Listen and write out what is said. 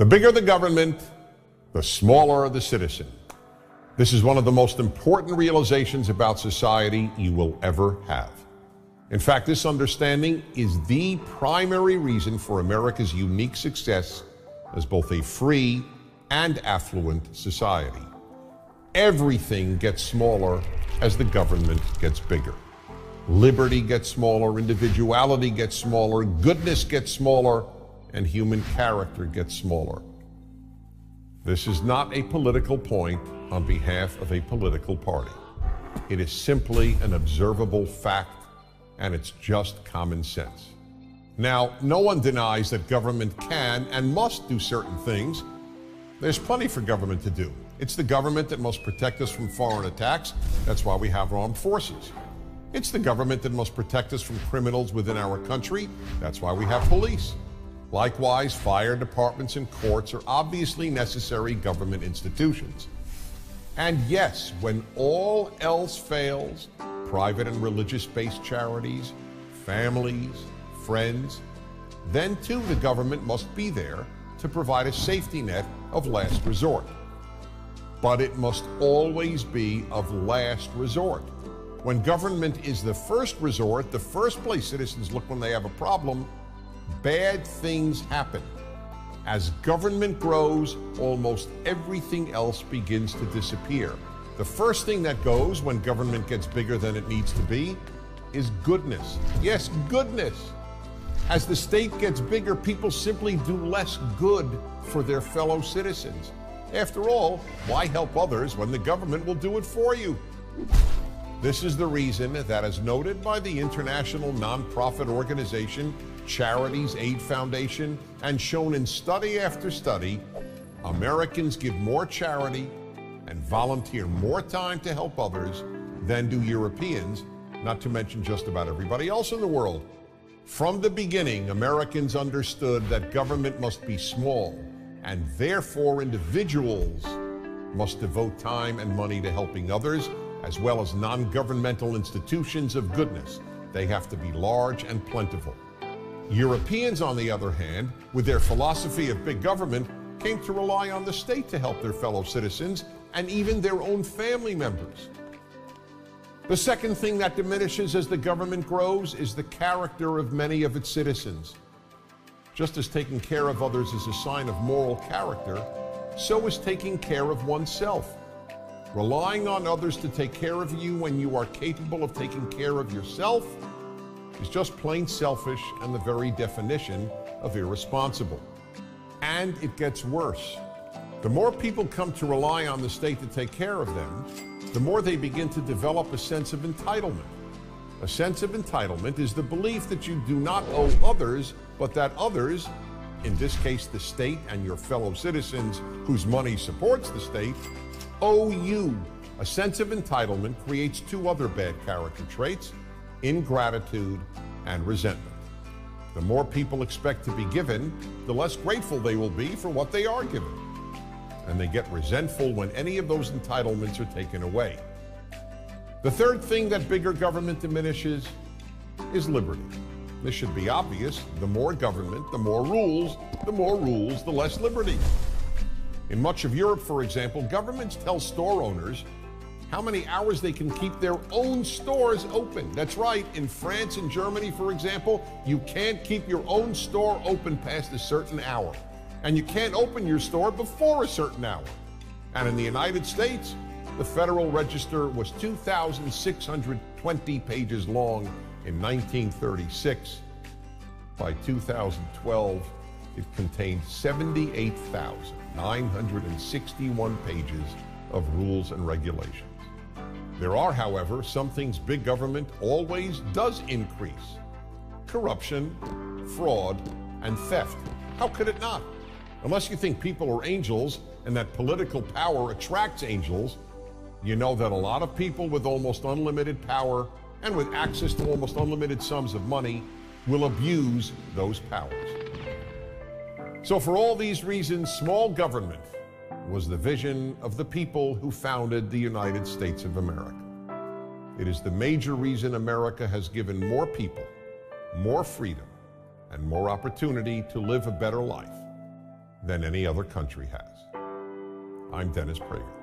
The bigger the government, the smaller the citizen. This is one of the most important realizations about society you will ever have. In fact, this understanding is the primary reason for America's unique success as both a free and affluent society. Everything gets smaller as the government gets bigger. Liberty gets smaller, individuality gets smaller, goodness gets smaller, and human character gets smaller. This is not a political point on behalf of a political party. It is simply an observable fact, and it's just common sense. Now, no one denies that government can and must do certain things. There's plenty for government to do. It's the government that must protect us from foreign attacks. That's why we have armed forces. It's the government that must protect us from criminals within our country. That's why we have police. Likewise, fire departments and courts are obviously necessary government institutions. And yes, when all else fails, private and religious-based charities, families, friends, then too the government must be there to provide a safety net of last resort. But it must always be of last resort. When government is the first resort, the first place citizens look when they have a problem, bad things happen. As government grows, almost everything else begins to disappear. The first thing that goes when government gets bigger than it needs to be is goodness. Yes, goodness. As the state gets bigger, people simply do less good for their fellow citizens. After all, why help others when the government will do it for you? This is the reason that, as noted by the international nonprofit organization Charities Aid Foundation, and shown in study after study, Americans give more charity and volunteer more time to help others than do Europeans, not to mention just about everybody else in the world. From the beginning, Americans understood that government must be small, and therefore individuals must devote time and money to helping others, as well as non-governmental institutions of goodness. They have to be large and plentiful. Europeans, on the other hand, with their philosophy of big government, came to rely on the state to help their fellow citizens and even their own family members. The second thing that diminishes as the government grows is the character of many of its citizens. Just as taking care of others is a sign of moral character, so is taking care of oneself. Relying on others to take care of you when you are capable of taking care of yourself is just plain selfish and the very definition of irresponsible. And it gets worse. The more people come to rely on the state to take care of them, the more they begin to develop a sense of entitlement. A sense of entitlement is the belief that you do not owe others, but that others, in this case the state and your fellow citizens whose money supports the state, owe you. A sense of entitlement creates two other bad character traits: ingratitude and resentment. The more people expect to be given, the less grateful they will be for what they are given. And they get resentful when any of those entitlements are taken away. The third thing that bigger government diminishes is liberty. This should be obvious. The more government, the more rules, the less liberty. In much of Europe, for example, governments tell store owners how many hours they can keep their own stores open. That's right, in France and Germany, for example, you can't keep your own store open past a certain hour. And you can't open your store before a certain hour. And in the United States, the Federal Register was 2,620 pages long in 1936. By 2012, it contained 78,961 pages of rules and regulations. There are, however, some things big government always does increase: corruption, fraud, and theft. How could it not? Unless you think people are angels and that political power attracts angels, you know that a lot of people with almost unlimited power and with access to almost unlimited sums of money will abuse those powers. So for all these reasons, small government was the vision of the people who founded the United States of America. It is the major reason America has given more people, more freedom, and more opportunity to live a better life. than any other country has. I'm Dennis Prager.